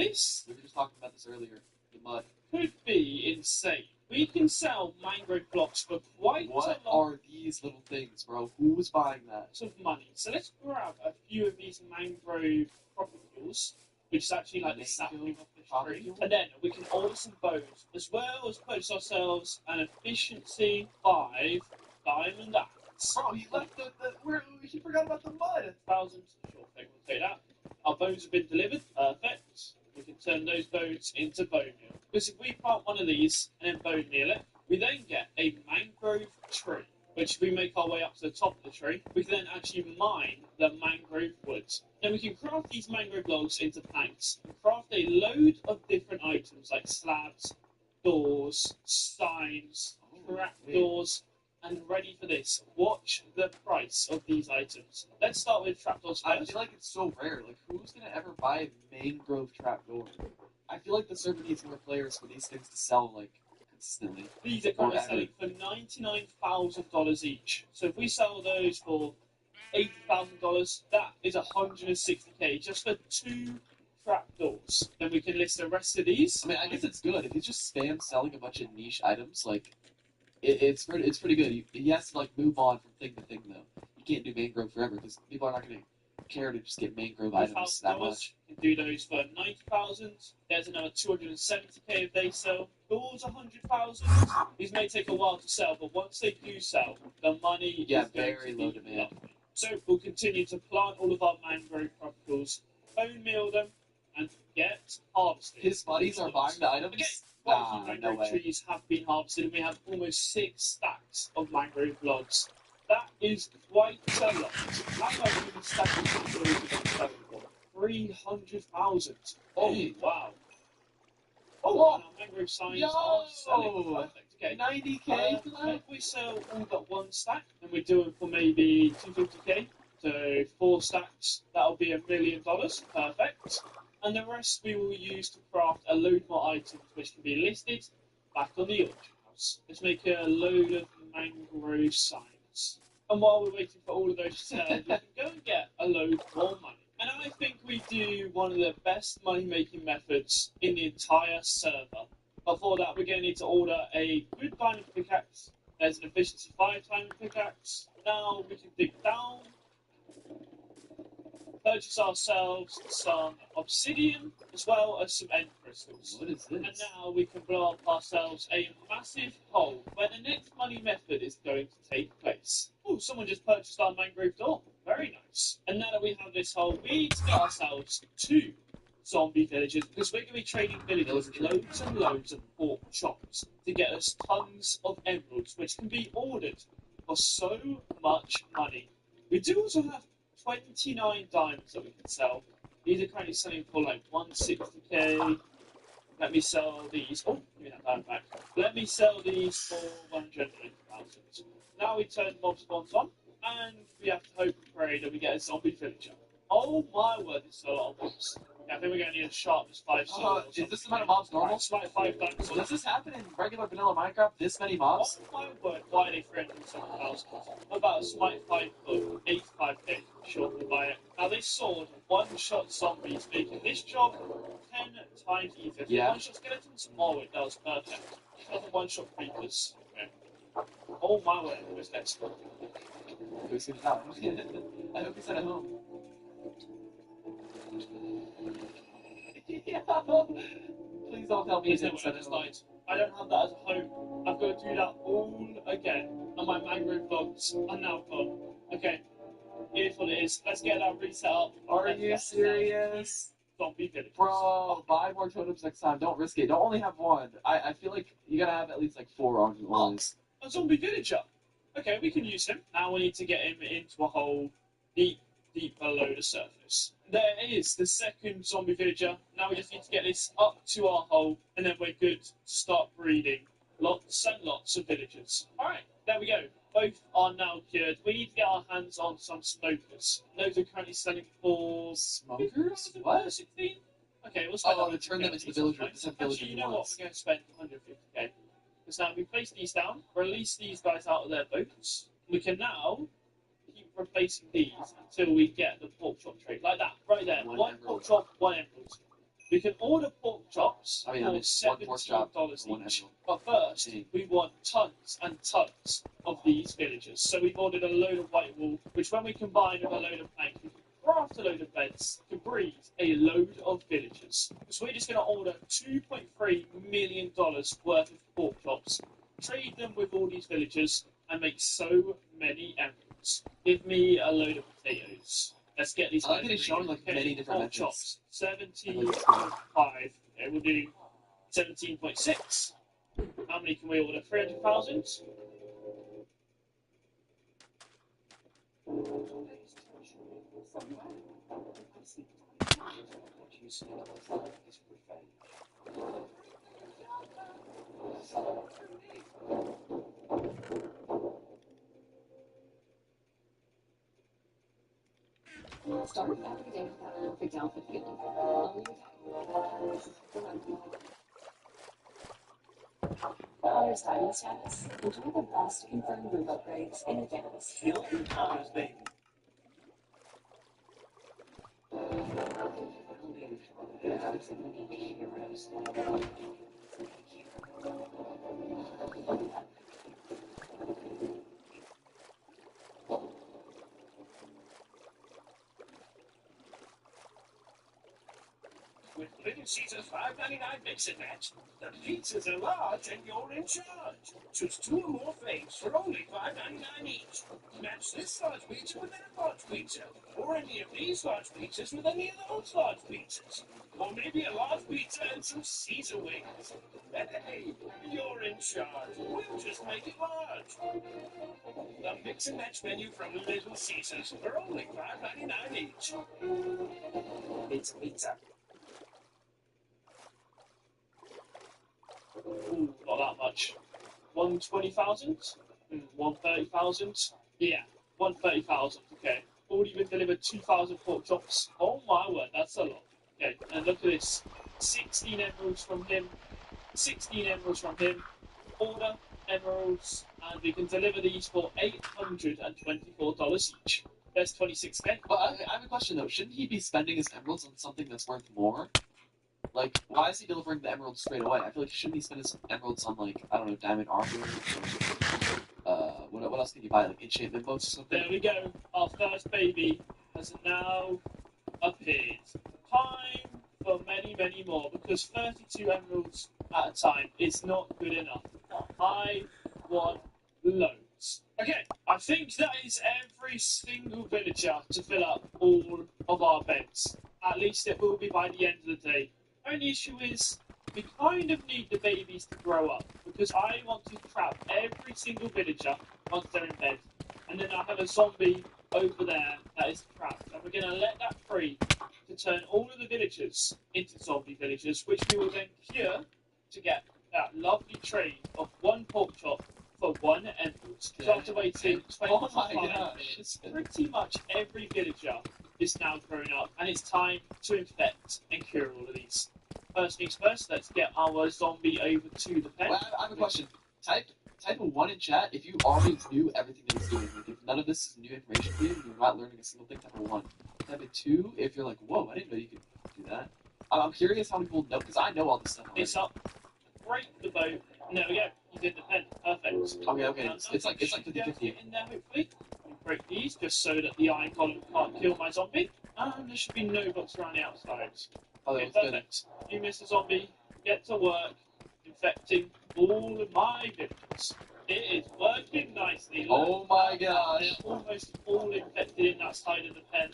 This We were just talking about this earlier. The mud. could be insane. We can sell mangrove blocks for quite What a lot are these little things, bro? Who's buying that? of money. So let's grab a few of these mangrove propagules, which is actually like the sapling of the tree. Propagule? And then we can order some bows, as well as purchase ourselves an efficiency 5 diamond axe. Bro, he left he forgot about the mud. 1,000, sure thing, we'll take that. Our bones have been delivered, perfect. We can turn those bones into bone meal. Because if we plant one of these and then bone meal it, we then get a mangrove tree, which if we make our way up to the top of the tree, we can then actually mine the mangrove woods. Then we can craft these mangrove logs into planks and craft a load of different items like slabs, doors, signs, trapdoors, and ready for this. Watch the price of these items. Let's start with trapdoors I first. feel like it's so rare. Like, who's gonna ever buy a mangrove trapdoor? I feel like the server needs more players for these things to sell, like, consistently. These are currently selling for $99,000 each. So if we sell those for $80,000, that is $160K just for 2 trapdoors. Then we can list the rest of these. I mean, I guess it's good. If he's just spam selling a bunch of niche items, like, it's pretty good. He has to, like, move on from thing to thing, though. You can't do mangrove forever, because people are not going to care to just get mangrove items that much. You can do those for $90,000. There's another $270K if they sell. Doors $100,000. These may take a while to sell, but once they do sell, the money Yeah, is going very to be low demand. lovely. So we'll continue to plant all of our mangrove tropicals, bone meal them, and get harvested. His buddies are buying the items? Okay, quite a few No mangrove way. trees have been harvested, and we have almost 6 stacks of mangrove logs. That is quite a lot. How much we can stack of 300,000. Oh, Hey. wow. Oh, and our mangrove signs Yo! are selling. Perfect. Okay. 90K for that? If we sell all but 1 stack, and we do it for maybe 250K, so 4 stacks, that'll be $1 million. Perfect. And the rest we will use to craft a load more items which can be listed back on the auction house. Let's make a load of mangrove signs. And while we're waiting for all of those to sell, we can go and get a load more money. And I think we do one of the best money-making methods in the entire server. Before that, we're going to need to order a good diamond pickaxe. There's an efficiency 5 diamond pickaxe. Now we can dig down, purchase ourselves some obsidian, as well as some end crystals. What is And this? now we can blow up ourselves a massive hole where the next money method is going to take place. Oh, someone just purchased our mangrove door. Very nice. And now that we have this hole, we need to get ourselves 2 zombie villagers, because we're going to be trading villagers loads and loads of pork chops to get us tons of emeralds, which can be ordered for so much money. We do also have 29 diamonds that we can sell. These are currently selling for like 160K. Let me sell these. Oh, give me that diamond back. Let me sell these for 180,000. Now we turn mob spawns on, and we have to hope and pray that we get a zombie villager. Oh my word, it's a lot of mobs. Yeah, I think we're going to need a sharpness 5 sword. Is this amount of mobs normal? Right, smite 5 diamonds. Does this happen in regular vanilla Minecraft? This many mobs? Oh my word, why are they 307,000? What about a smite 5 book, 85K? Sure, we'll buy it. Now this sword, one-shot zombies, making this job 10 times easier. If Yeah. one-shot skeletons, oh it does, perfect. Another one-shot creepers. Okay. Oh my word, where's next? Who's gonna die? I hope he's at home. Yeah. Please don't tell me Please he's don't at worry, I just home. died. I don't have that as a home. I've got to do that all again. And my mangrove logs are now gone. Okay, here's what it is. Let's get that reset up. Are you serious? Zombie villagers. Bro, buy more totems next time. Don't risk it. Don't only have one. I feel like you gotta have at least like 4 on you always. A zombie villager. Okay, we can use him. Now we need to get him into a hole deep below the surface. There is the second zombie villager. Now we just need to get this up to our hole, and then we're good to start breeding lots and lots of villagers. Alright, there we go. Both are now cured. We need to get our hands on some smokers. Those are currently selling for Smokers? What? 16? Okay, we'll spend Oh, to turn them into the villager. Actually, you know what? We're going to spend 150K. Because now we place these down, release these guys out of their boats. We can now keep replacing these until we get the pork chop trade. Like that, right there. One One emerald. pork chop, 1 emerald. We can order pork chops I mean, for one pork chop, $17 one each. emerald. But first, Dang. we want tons and tons of these villagers. So we've ordered a load of white wool, which when we combine with a load of plank, we can craft a load of beds to breed a load of villagers. So we're just going to order $2.3 million worth of pork chops, trade them with all these villagers, and make so many emeralds. Give me a load of potatoes. Let's get these I like guys that it's showing, like, many different pork methods. chops. I like 17.5. this. Okay, we'll do 17.6. How many can we order? 300,000? Start every day with that perfect outfit feeling. Only the Honors Diamond status. Enjoy the best confirmed room upgrades in advance. Hilton Honors, baby. With Little Caesars $5.99 mix and match, the pizzas are large and you're in charge. Choose two or more things for only $5.99 each. Match this large pizza with that large pizza, or any of these large pizzas with any of those large pizzas. Or maybe a large pizza and some Caesar wings. Hey, you're in charge. We'll just make it large. The mix and match menu from Little Caesars for only $5.99 each. It's pizza. Ooh, not that much. 120,000? 130,000? Yeah, 130,000. Okay. Already been delivered 2,000 pork chops. Oh my word, that's a lot. Okay, and look at this. 16 emeralds from him. 16 emeralds from him. Order emeralds, and we can deliver these for $824 each. That's 26k. But I have a question though. Shouldn't he be spending his emeralds on something that's worth more? Like, why is he delivering the emeralds straight away? I feel like he shouldn't be spending his emeralds on, like, I don't know, diamond armor. What else can you buy? Like enchantment books or something? There we go. Our first baby has now appeared. Time for many, many more, because 32 emeralds at a time is not good enough. I want loads. Okay, I think that is every single villager to fill up all of our beds. At least it will be by the end of the day. Only issue is, we kind of need the babies to grow up, because I want to trap every single villager once they're in bed. And then I have a zombie over there that is trapped. And we're going to let that free to turn all of the villagers into zombie villagers, which we will then cure to get that lovely trade of one pork chop for one emerald. After waiting 25 Oh my gosh. minutes, pretty much every villager is now grown up, and it's time to infect and cure all of these. First things first, let's get our zombie over to the pen. Well, I have a question. Type a 1 in chat if you already knew everything that he's doing. Like, if none of this is new information for you, and you're not learning a single thing, type a 1. Type a 2 if you're like, whoa, I didn't know you could do that. I'm curious how many people know, because I know all this stuff already. It's up. Break the boat. There we go. You did the pen. Perfect. Okay. It's like 50-50. In there, hopefully. Break these just so that the iron column can't kill my zombie. And there should be no books around the outside. Oh, Okay, that was good. perfect. You, Mr. Zombie, get to work infecting all of my victims. It is working nicely. Oh my They're gosh. almost all infected in that side of the pen.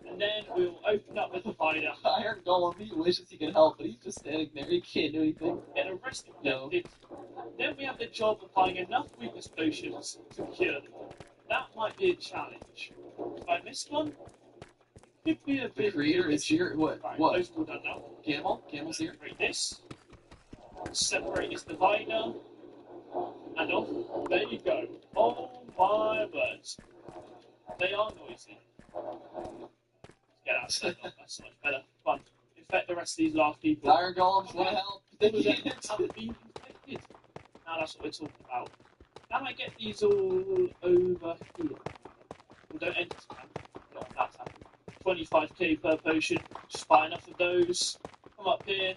And then we'll open up the divider. Iron Golem, he wishes he could help, but he's just standing there. He can't do anything. Get the rest No. infected. Then we have the job of buying enough weakness potions to cure them. That might be a challenge. If I miss one, it could be a The bit. creator is here. What? Right, What? those are all done now. Camel? Camel's here? Separate this. Separate this divider. And off. There you go. Oh my words. They are noisy. Get outside. That's so much better. Fun. Infect the rest of these last people. The Iron Golems want to help. They All of them can't. have been infected. Now that's what we're talking about. Can I get these all over here? Well, don't enter spam. No, that's happened. 25k per potion. Just buy enough of those. come up here,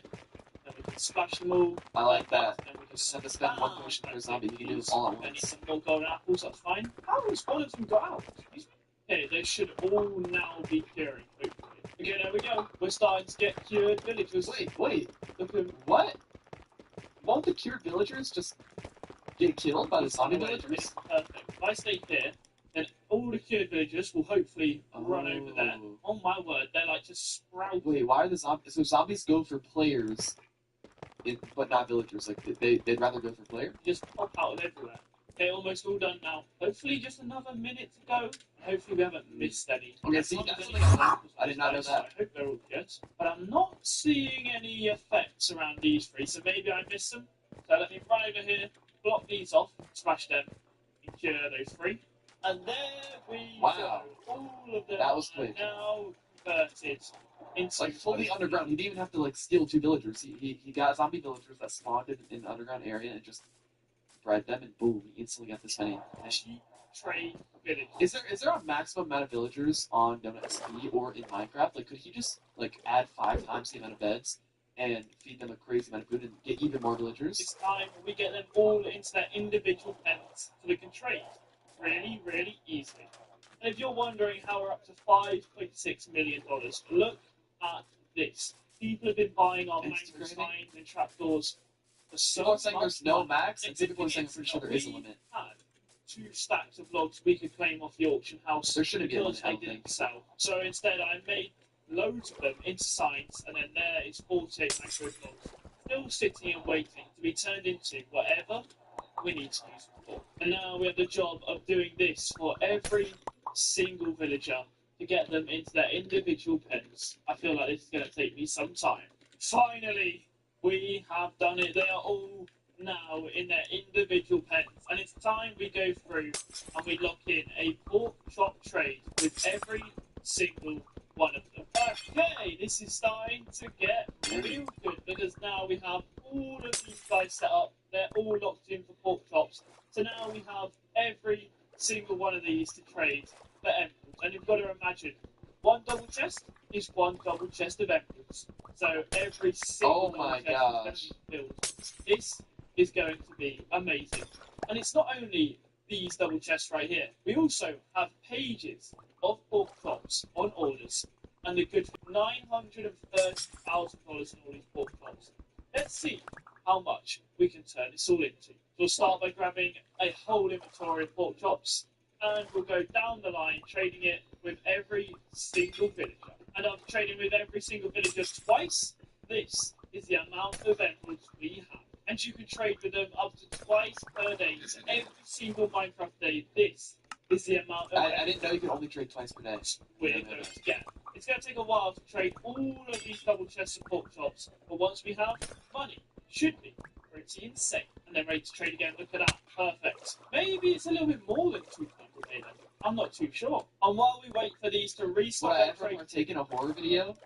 then we can splash them all. I like that. Then we can Just have to spend one potion per zombie. You can do it all at I need once. some more golden apples, that's fine. How has one of them got out? Excuse me? Okay, they should all now be curing, hopefully. Okay, there we go. We're starting to get cured villagers. Wait. Look at What? Won't the cured villagers just get killed by the zombie By the way, villagers? it's perfect. If I stay here, then all the cured villagers will hopefully run over there. Oh my word, they're like just sprouting. Wait, why are the zombies? So zombies go for players, but not villagers. Like they'd rather go for player. Just pop out of everywhere. Okay, almost all done now. Hopefully just another minute to go. Hopefully we haven't missed any. Okay, see, that's something I did not know So that. I hope they're all good. But I'm not seeing any effects around these three, so maybe I missed them. So let me run over here, block these off, smash them, and cure those three. And there we Wow. go. All of them That was are quick. now converted into Like fully underground. He didn't even have to like steal two villagers. He got zombie villagers that spawned in the underground area and just bred them, and boom, he instantly got this many. cheap trade village. Is there a maximum amount of villagers on Donut SP or in Minecraft? Like, could he just like add 5 times the amount of beds and feed them a crazy amount of food and get even more villagers? It's time we get them all into their individual pens so we can trade really, really easily. And if you're wondering how we're up to $5.6 million, look at this. People have been buying our It's mango crazy. signs and trapdoors for so People are saying much there's no money. max, and It's some people are the saying thing I'm pretty sure there is a we limit. had 2 stacks of logs we could claim off the auction house. There shouldn't be a because limit, I they don't didn't think. sell. So instead, I made loads of them into signs, and then there is 48 mango logs still sitting and waiting to be turned into whatever we need to use them for. And now we have the job of doing this for every single villager to get them into their individual pens. I feel like this is going to take me some time. Finally, we have done it. They are all now in their individual pens, and it's time we go through and we lock in a pork chop trade with every single one of them. Okay, this is starting to get real good because now we have all of these guys set up. They're all locked in for pork chops. So now we have every single one of these to trade for emeralds. And you've got to imagine, one double chest is one double chest of emeralds. So every single Oh my double chest is going to be filled. This is going to be amazing. And it's not only these double chests right here. We also have pages of pork chops on orders, and they're good for $930,000 in all these pork chops. Let's see how much we can turn this all into. We'll start by grabbing a whole inventory of pork chops, and we'll go down the line trading it with every single villager. And after trading with every single villager twice, this is the amount of emeralds we have. And you can trade with them up to twice per day. So every single Minecraft day, this is the amount of I didn't know you could only trade twice per day. we're going to get. It's going to take a while to trade all of these double chests of pork chops, but once we have money, should be pretty insane. And then ready to trade again. Look at that, perfect. Maybe it's a little bit more than 200 a day. I'm not too sure. And while we wait for these to Would restart I their ever trade, partake in a horror video?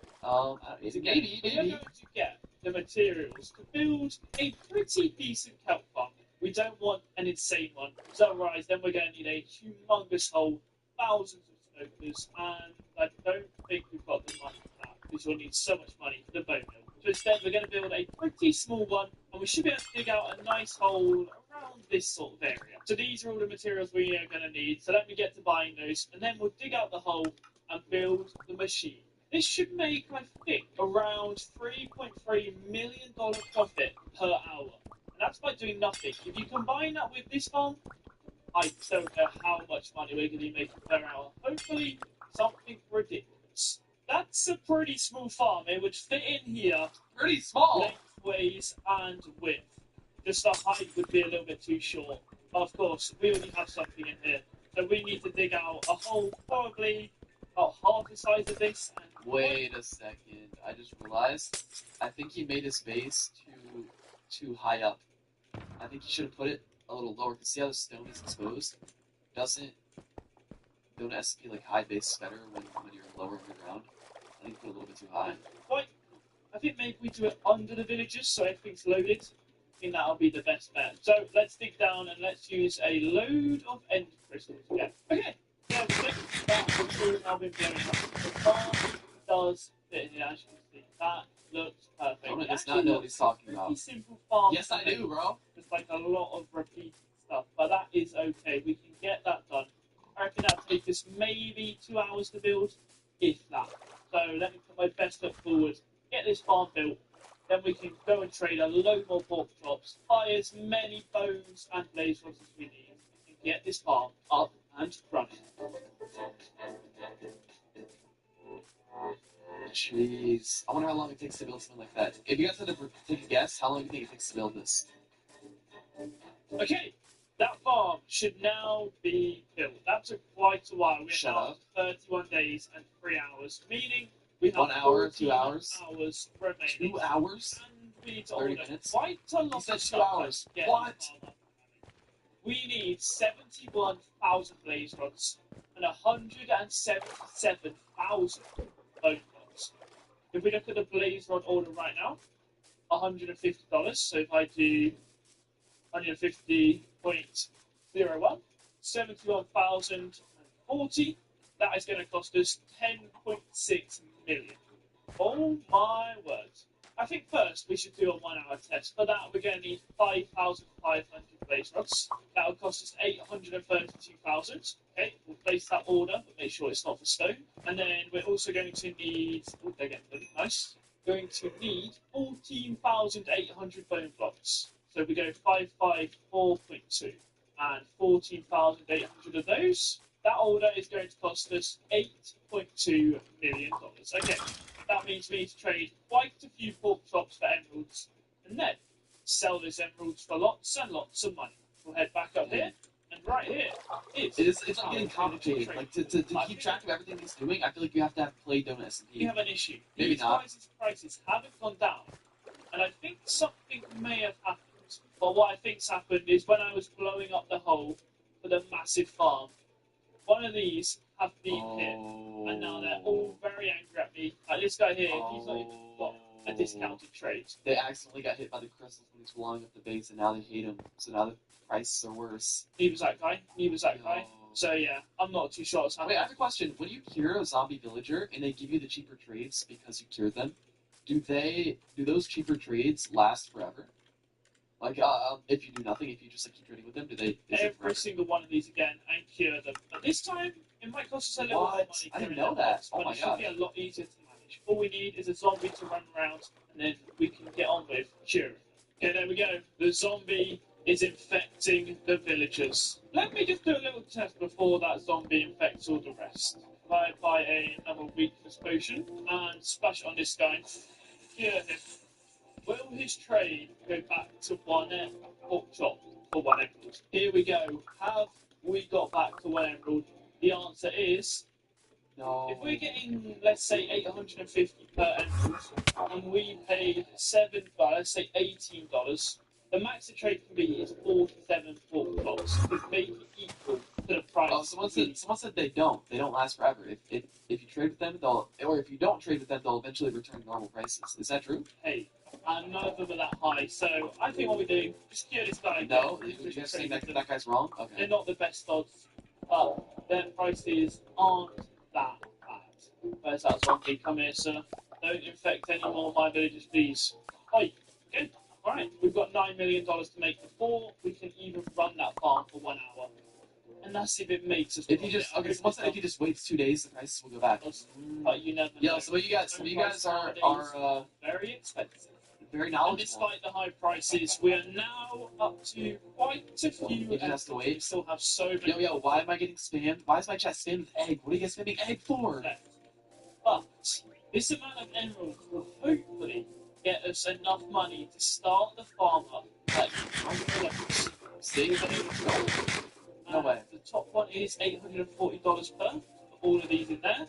Maybe. we're going to get the materials to build a pretty decent kelp farm. We don't want an insane one, because otherwise then we're going to need a humongous hole, thousands of smokers, and I don't think we've got the money for that, because we'll need so much money for the bone mill. So instead we're going to build a pretty small one, and we should be able to dig out a nice hole around this sort of area. So these are all the materials we are going to need, so let me get to buying those, and then we'll dig out the hole and build the machine. This should make, I think, around $3.3 million profit per hour. And that's by doing nothing. If you combine that with this farm, I don't know how much money we're going to be making per hour. Hopefully, something ridiculous. That's a pretty small farm. It would fit in here Pretty small. lengthways and width. Just the height would be a little bit too short. Of course, we already have something in here. So we need to dig out a hole probably about half the size of this. And Wait a second. I just realized. I think he made his base too high up. I think he should have put it a little lower. Cause see how the stone is exposed? Doesn't SP like high base better when you're lower in the ground? I think put it a little bit too high. I think maybe we do it under the villagers so everything's loaded. I think that'll be the best bet. So let's dig down and let's use a load of end crystals again. Okay. Yeah, that's now been blowing up. The farm does fit in here, as you can see. That looks perfect. Donut It does actually not know what looks he's talking pretty about. simple farm. Yes, I do, bro. There's like a lot of repeating stuff, but that is okay. We can get that done. I reckon that'll take us maybe 2 hours to build, if that. So let me put my best foot forward, get this farm built, then we can go and trade a load more pork chops, buy as many bones and blaze rods as we need, and get this farm up and running. Jeez. I wonder how long it takes to build something like that. If you guys had to take a guess, how long do you think it takes to build this? Okay, that farm should now be built. That took quite a while. We Shut have up. 31 days and 3 hours, meaning we have 1 hour, 2 14 hours? hours remaining. 2 hours? And we need to 30 order minutes? quite a lot You said of 2 stuff hours. to get What? the farm up and running. We need 71,000 blaze rods and 177,000 bone rods. If we look at the blaze rod order right now, $150. So if I do 150.01, 71,040, that is going to cost us 10.6 million. Oh my word. I think first we should do a 1 hour test. For that, we're going to need 5,500 blaze rods. That will cost us 832,000. Okay, we'll place that order, but make sure it's not for stone. And then we're also going to need, oh, they're getting really nice. Going to need 14,800 bone blocks. So we go 554.2 and 14,800 of those. That order is going to cost us $8.2 million. Okay, that means we need to trade quite a few pork chops for emeralds and then sell those emeralds for lots and lots of money. We'll head back up here, and right here is It's like getting how we complicated. trade. Like to keep track of everything he's doing, I feel like you have to have Play Donut We S&P. have an issue. Maybe These not. prices haven't gone down, and I think something may have happened. But what I think's happened is when I was blowing up the hole for the massive farm, one of these have been hit, and now they're all very angry at me. Like this guy here, he's not even got a discounted trade. They accidentally got hit by the crystals when he's blowing up the base, and now they hate him. So now the prices are worse. He was that guy. So yeah, I'm not too sure what's Wait, happening. I have a question. When you cure a zombie villager and they give you the cheaper trades because you cured them, do those cheaper trades last forever? Like, if you do nothing, if you just like keep trading with them, is it Every forever? single one of these again and cure them. But this time, it might cost us a little bit of money. I didn't clearing know their that. box, Oh but my it should God. be a lot easier to manage. All we need is a zombie to run around, and then we can get on with curing. Okay, there we go. The zombie is infecting the villagers. Let me just do a little test before that zombie infects all the rest. If I buy another weakness potion and splash it on this guy, cure him. Will his trade go back to one pork chop for 1 emerald? Here we go. Have we got back to 1 emerald? The answer is, No. if we're getting, let's say, 850 per emerald, and we paid let's say $18, the max the trade can be is 47 pork chops to make it equal to the price. Oh, someone said they don't. They don't last forever. If you trade with them, if you don't trade with them, they'll eventually return to normal prices. Is that true? Hey, and none of them are that high. So I think what we do, just cure this guy. No. again, You guys trade saying with them. that guy's wrong? They're Okay. not the best odds, but their prices aren't that bad. Where's that zombie? Come here, sir. Don't infect any more of my villagers, please. Oi, okay. Alright, we've got $9 million to make before we can even run that farm for 1 hour. And that's if it makes us. If you just if he just waits 2 days, the prices will go back. But you never know. Yeah. So you guys are very expensive. very And knowledgeable. despite the high prices, we are now up to quite a few. You just have to wait. We still have so many. Yo, why am I getting spammed? Why is my chat spammed with egg? What are you guys spamming egg for? left. But this amount of emeralds will hopefully get us enough money to start the farm up at levels. See? No way. The top one is $840 per for all of these in there.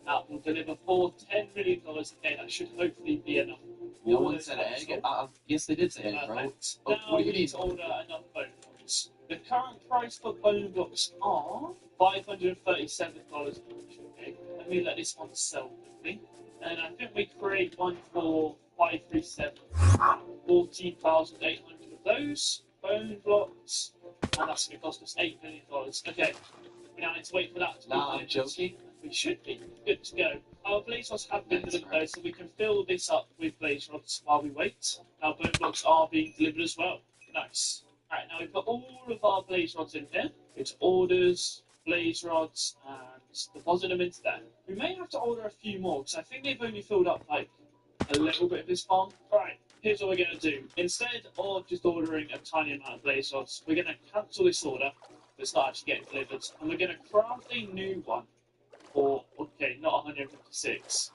That will deliver for $10 million. Okay, that should hopefully be enough. No All one those said ones egg. sold. Yes, they did say egg, bro. Perfect. Oh, Now what do you we need need? to order enough bone blocks. The current price for bone blocks are $537 each. Okay, let me let this one sell quickly. And I think we create one for 537. 14,800 of those bone blocks, and that's going to cost us $8 million. Okay, we now need to wait for that to Nah, be I'm joking. We should be good to go. our blaze rods have been Nice, delivered right. though, so we can fill this up with blaze rods while we wait. Our bone blocks are being delivered as well. Nice. Alright, now we've got all of our blaze rods in here. It's orders, blaze rods, and deposit them into there. We may have to order a few more, because I think they've only filled up like a little bit of this farm. Alright, here's what we're going to do. Instead of just ordering a tiny amount of blaze rods, we're going to cancel this order that's not actually getting delivered, and we're going to craft a new one for, okay, not 156.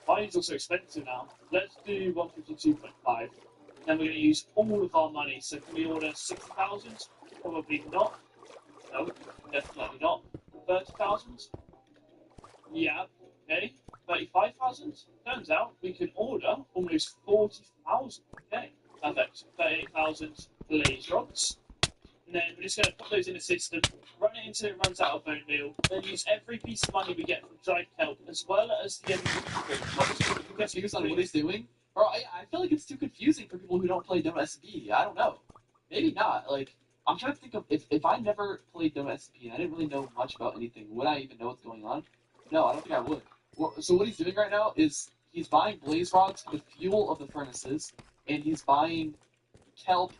Mine's also expensive now. Let's do 152.5. Then we're going to use all of our money. So can we order 60,000? Probably not. No, definitely not. 30,000? Yeah, okay. 35,000? Turns out we can order almost 40,000. Okay, perfect. 38,000 blaze rods. And then we're just going to put those in the system, run it until it runs out of bone meal, then use every piece of money we get from dried kelp, as well as the Confused on what he's doing? Bro, I feel like it's too confusing for people who don't play Donut SP. I don't know. Maybe not. Like, I'm trying to think of if I never played Donut SP and I didn't really know much about anything, would I even know what's going on? No, I don't think I would. So what he's doing right now is he's buying blaze rods for the fuel of the furnaces, and he's buying kelp,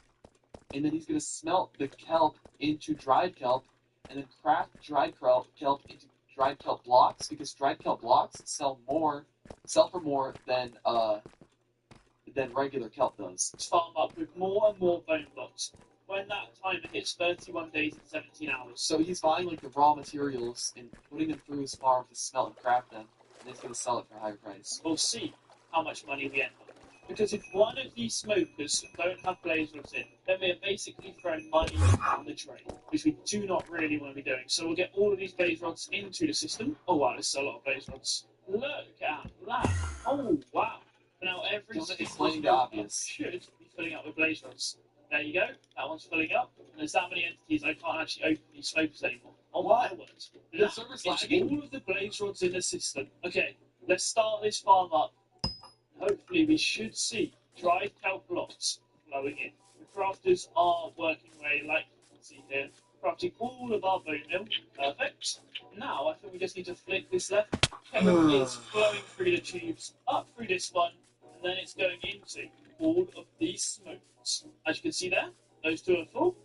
and then he's gonna smelt the kelp into dried kelp, and then craft dried kelp into dried kelp blocks, because dried kelp blocks sell for more than regular kelp does. farm up with more and more bone blocks. When that timer hits 31 days and 17 hours. So he's buying like the raw materials and putting them through his farm to smelt and craft them, and then he's gonna sell it for a higher price. We'll see how much money we end up. Because if one of these smokers don't have blaze rods in, then we are basically throwing money down the drain, which we do not really want to be doing. So we'll get all of these blaze rods into the system. Oh wow, there's a lot of blaze rods. Look at that. Oh wow. Now every Don't single explain the smoker obvious. should be filling up with blaze rods. There you go. That one's filling up. And there's that many entities I can't actually open these smokers anymore. Oh my word. The That server's is lagging. all of the blaze rods in the system. Okay, let's start this farm up. Hopefully we should see dried kelp blocks flowing in. The crafters are working away, like you can see here, crafting all of our bone meal. Perfect. Now I think we just need to flick this left. Kelp is flowing through the tubes, up through this one, and then it's going into all of these smokers. As you can see there, those two are full.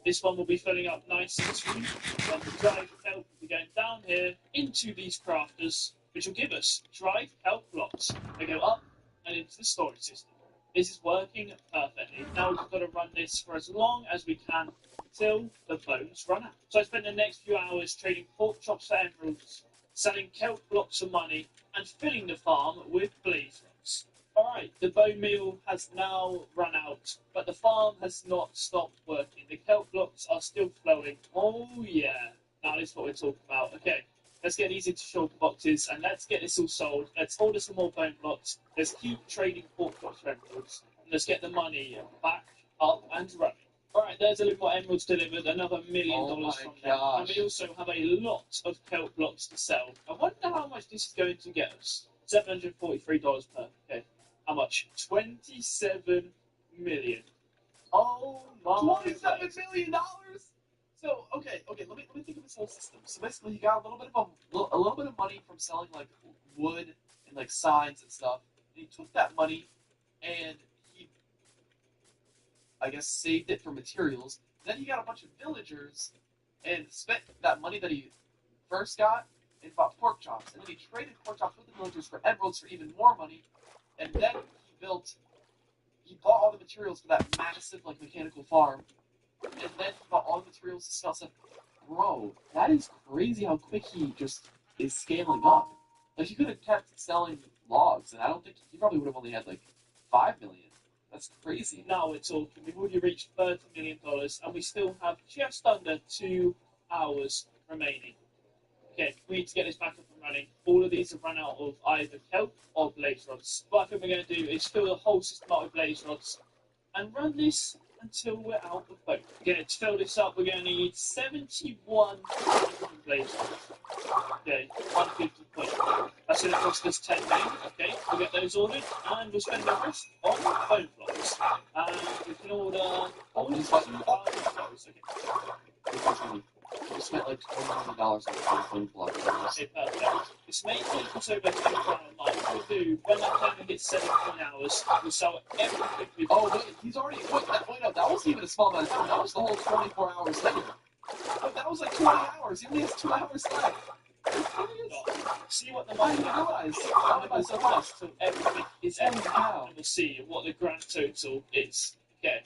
This one will be filling up nice and soon. Then the dried kelp will be going down here into these crafters, which will give us dried kelp blocks. They go up and into the storage system. This is working perfectly. Now we've got to run this for as long as we can until the bones run out. So I spend the next few hours trading pork chops for emeralds, selling kelp blocks for money, and filling the farm with blaze rods. Alright, the bone meal has now run out, but the farm has not stopped working. The kelp blocks are still flowing. Oh yeah, now this is what we're talking about. Okay, let's get these into shulker boxes and let's get this all sold. Let's order some more bone blocks. Let's keep trading pork chops for emeralds. And let's get the money back up and running. Alright, there's a little more emeralds delivered, another $1 million Oh my from them. And gosh. we also have a lot of kelp blocks to sell. I wonder how much this is going to get us. $743 per. Okay. How much? 27 million. Oh my $27 million. So okay, let me think of this whole system. So basically, he got a little bit of money from selling like wood and like signs and stuff. And he took that money and he, I guess, saved it for materials. Then he got a bunch of villagers and spent that money that he first got and bought pork chops. And then he traded pork chops with the villagers for emeralds for even more money. And then he bought all the materials for that massive like mechanical farm. And then he bought all the materials to sell stuff. Bro, that is crazy how quick he just is scaling up. Like, he could have kept selling logs, and I don't think he probably would have only had like 5 million. That's crazy. Now we're talking. We've already reached $30 million, and we still have just under 2 hours remaining. Okay, we need to get this back up and running. All of these have run out of either kelp or blaze rods. What I think we're going to do is fill the whole system up with blaze rods and run this until we're out of boat. Again, to fill this up, we're going to need 71 blaze rods. Okay, 150 points. That's going to cost us 10 million. Okay, we'll get those ordered, and we'll spend the rest on bone blocks. And we can order all Just $2,000. like- Okay. We spent like $20 million on phone block. Okay, perfect. It's making just over 24 hour mark. What we'll do, when that timer hits 17 hours, we'll sell everything we've Oh wait, he's already wait, no, that wasn't even a small amount of time. That was the whole 24 hours later. But that was like 20 hours. He only has 2 hours left. got. See what the I money didn't realize. I realized so fast. so everything is empty. Wow. And we'll see what the grand total is. Okay.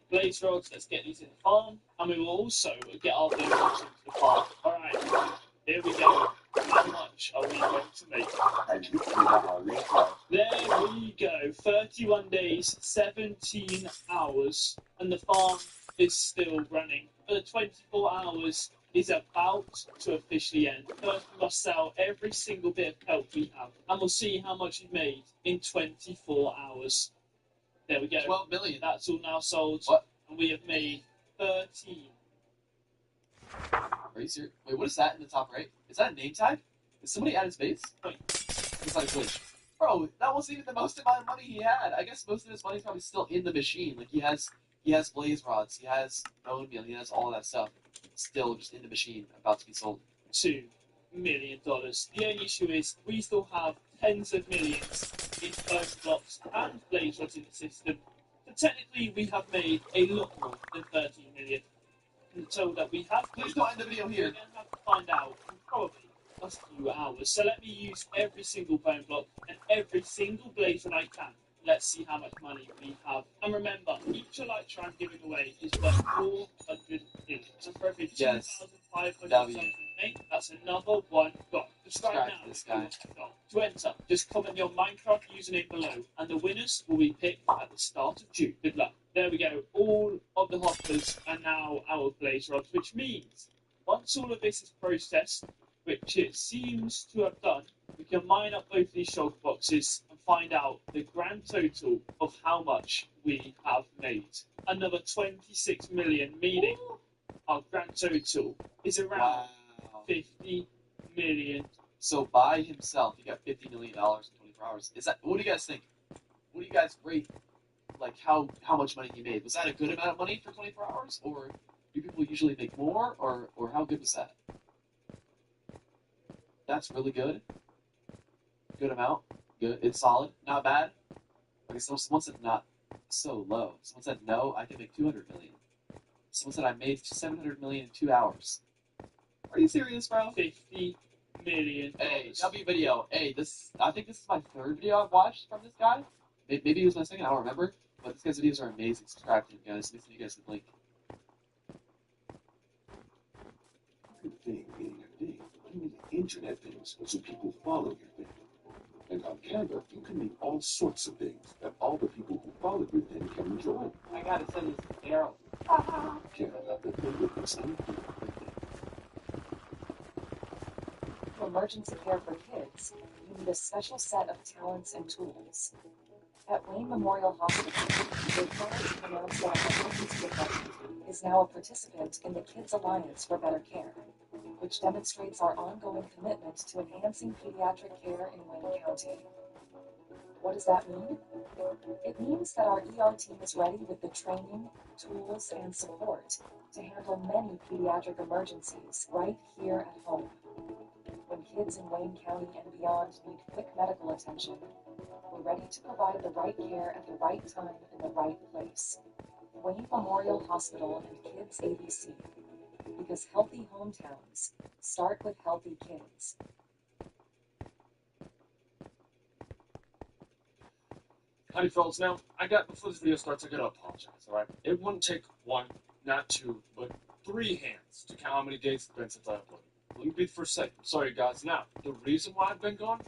Blaze rods, let's get these in the farm. And we will also get our blaze rods into the farm. Alright, here we go. How much are we going to make? And you see how later. There we go. 31 days, 17 hours, and the farm is still running. But the 24 hours is about to officially end. First, we must sell every single bit of kelp we have, and we'll see how much we've made in 24 hours. There we go. 12 million. That's all now sold. What? And we have made 13. Are you serious? Wait, what is that in the top right? Is that a name tag? Is somebody added space? Wait. It's like a glitch. Bro, that wasn't even the most amount of money he had. I guess most of his money's probably still in the machine. Like he has blaze rods, he has bone meal, he has all that stuff. Still just in the machine, about to be sold. $2 million. The only issue is we still have tens of millions in bone blocks and blaze rods in the system. So technically, we have made a lot more than 13 million. And so that we have. Please don't end the video We're here. going to have to find out in probably a few hours. So let me use every single bone block and every single blaze rod I can. Let's see how much money we have. And remember, each elytra I'm giving away is worth 400 million. So for every Yes. 2,500 W. something, that's another one got. Subscribe Subscribe now to this if you guy. want to go. To enter, just comment your Minecraft username below, and the winners will be picked at the start of June. Good luck. There we go. All of the hoppers are now our blaze rods, which means once all of this is processed, which it seems to have done, we can mine up both these shulker boxes and find out the grand total of how much we have made. Another 26 million, meaning our grand total is around Wow. 50 million. So by himself, he got $50 million in 24 hours. Is that? What do you guys think? What do you guys rate? Like how much money he made? Was that a good amount of money for 24 hours, or do people usually make more, or how good was that? That's really good. Good amount. Good. It's solid. Not bad. Okay, so someone said not so low. Someone said no. I can make 200 million. Someone said I made 700 million in 2 hours. Are you serious, bro? 50 million. Hey, W video. Hey, I think this is my third video I've watched from this guy. Maybe it was my second, I don't remember. But this guy's videos are amazing. Subscribe to him, guys. Make sure you guys the link. Good thing being a thing. You need internet things so people follow your thing. And on Canva, you can make all sorts of things that all the people who follow your thing can enjoy. I gotta send this to Daryl. Canva, the thing with this thing. For emergency care for kids, you need a special set of talents and tools. At Wayne Memorial Hospital, we're proud to announce that our emergency department is now a participant in the Kids Alliance for Better Care, which demonstrates our ongoing commitment to enhancing pediatric care in Wayne County. What does that mean? It means that our ER team is ready with the training, tools, and support to handle many pediatric emergencies right here at home. When kids in Wayne County and beyond need quick medical attention, we're ready to provide the right care at the right time in the right place. Wayne Memorial Hospital and Kids ABC. Because healthy hometowns start with healthy kids. Howdy, fellas. Now, before this video starts, I gotta apologize, alright? It wouldn't take one, not two, but 3 hands to count how many days it's been since I uploaded. Let me be the first second. Sorry, guys. Now, the reason why I've been gone,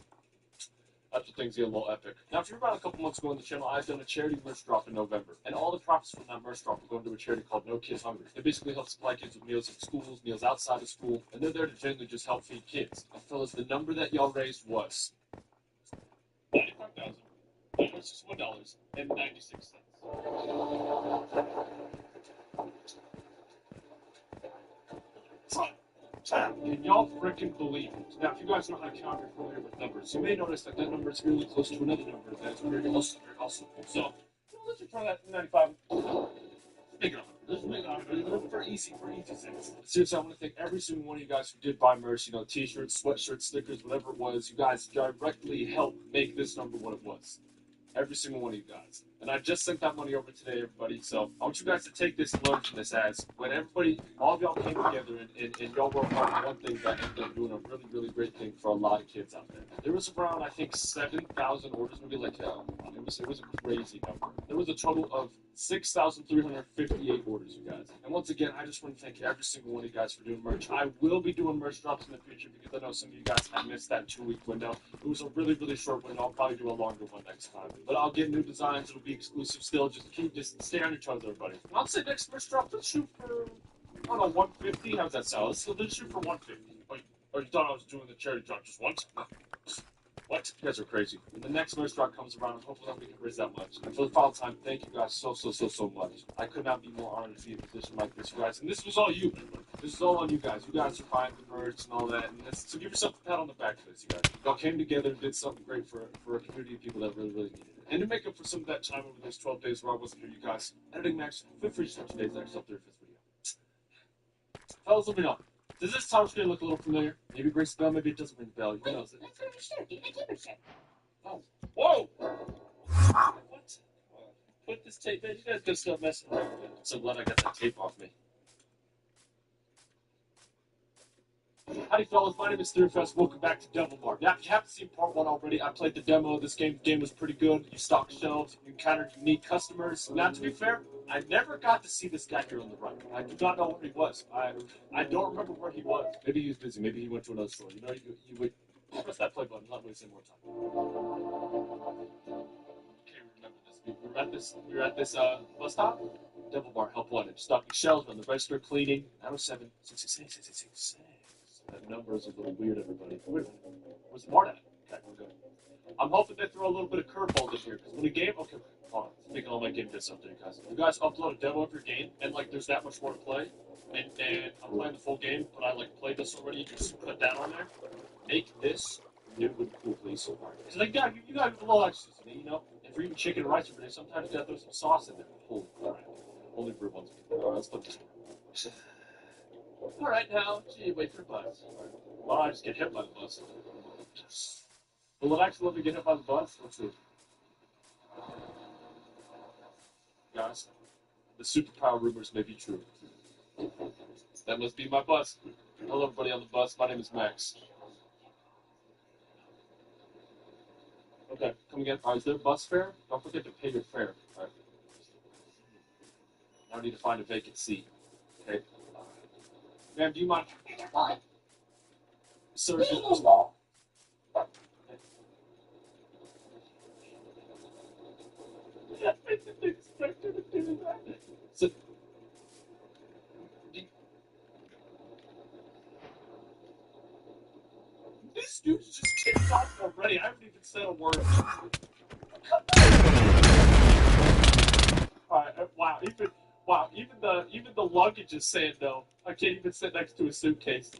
that's when things get a little epic. Now, if you're around a couple months ago on the channel, I've done a charity merch drop in November, and all the profits from that merch drop are going to a charity called No Kids Hungry. It basically helps supply kids with meals in schools, meals outside of school, and they're there to genuinely just help feed kids. Now, fellas, the number that y'all raised was 95,000 versus $1.96. Can y'all freaking believe it? Now, if you guys know how to count, you're familiar with numbers, you may notice that that number is really close to another number that is very awesome, very awesome. So, let's just try that from 95. Big enough. Let's make our for easy things. Seriously, I want to thank every single one of you guys who did buy merch, you know, t-shirts, sweatshirts, stickers, whatever it was. You guys directly helped make this number what it was. Every single one of you guys. And I just sent that money over today, everybody. So I want you guys to take this and learn from this as when everybody, all of y'all came together and y'all were part of one thing that ended up doing a really, really great thing for a lot of kids out there. There was around, I think, 7,000 orders, maybe like, it was a crazy number. There was a total of 6,358 orders, you guys. And once again, I just want to thank every single one of you guys for doing merch. I will be doing merch drops in the future because I know some of you guys have missed that 2-week window. It was a really, really short window. I'll probably do a longer one next time. But I'll get new designs. It'll be exclusive still. Just stay on your toes, everybody. And I'll say next merch drop, let's shoot for, I don't know, 150. How's that sound? Let's shoot for 150. Or you thought I was doing the charity drop just once? What? You guys are crazy. When the next merch drop comes around, hopefully we can raise that much. And for the final time, thank you guys so much. I could not be more honored to be in a position like this, you guys. And this was all you. This is all on you guys. You guys are buying the merch and all that. And so give yourself a pat on the back for this, you guys. Y'all came together and did something great for a community of people that really, really needed it. And to make up for some of that time over those 12 days where I wasn't here, you guys, editing Max, feel free to start today's next up there for this video. Fellas, let me know. Does this title screen look a little familiar? Maybe it rings a bell, maybe it doesn't ring a bell. Who knows it? Oh. Whoa! What? Put this tape in. You guys go stop messing around with it. I'm so glad I got that tape off me. Howdy fellas, my name is Thunderfest. Welcome back to Devilmart. Now, if you haven't seen part 1 already, I played the demo of this game. The game was pretty good. You stocked shelves, you encountered unique customers. Now, to be fair, I never got to see this guy here on the right. I do not know where he was. I don't remember where he was. Maybe he was busy. Maybe he went to another store. You know, you would press that play button. Not wasting more time. Okay, remember this. We were at this bus stop. Devilmart, help wanted. Stocking shelves on the register, cleaning. 907 666 That number is a little weird, everybody. Where's the Mart at? Okay, we're good. I'm hoping they throw a little bit of curveballs in here, because when a game... Okay, hold on. I'm making all my game bits up there, guys. You guys upload a demo of your game, and, like, there's that much more to play, and I'm playing the full game, but I, like, played this already, just put that on there. Make this new and cool, please. Because, like, you got a little extras in it, you know? And for even chicken and rice every day, sometimes you gotta throw some sauce in there. Holy crap. Only for once. Alright, let's put this one. Alright, now, gee, wait for the bus. Why don't I just get hit by the bus? Will it actually let me get hit by the bus? Let's see. Guys, the superpower rumors may be true. That must be my bus. Hello, everybody on the bus. My name is Max. Okay, come again. Alright, is there a bus fare? Don't forget to pay your fare. Alright. Now I need to find a vacant seat. Okay. Ma'am, do you mind? Sir, I didn't expect her to do that. So, this dude's just kicked off already. I haven't even said a word. Alright, even the luggage is saying no. I can't even sit next to a suitcase.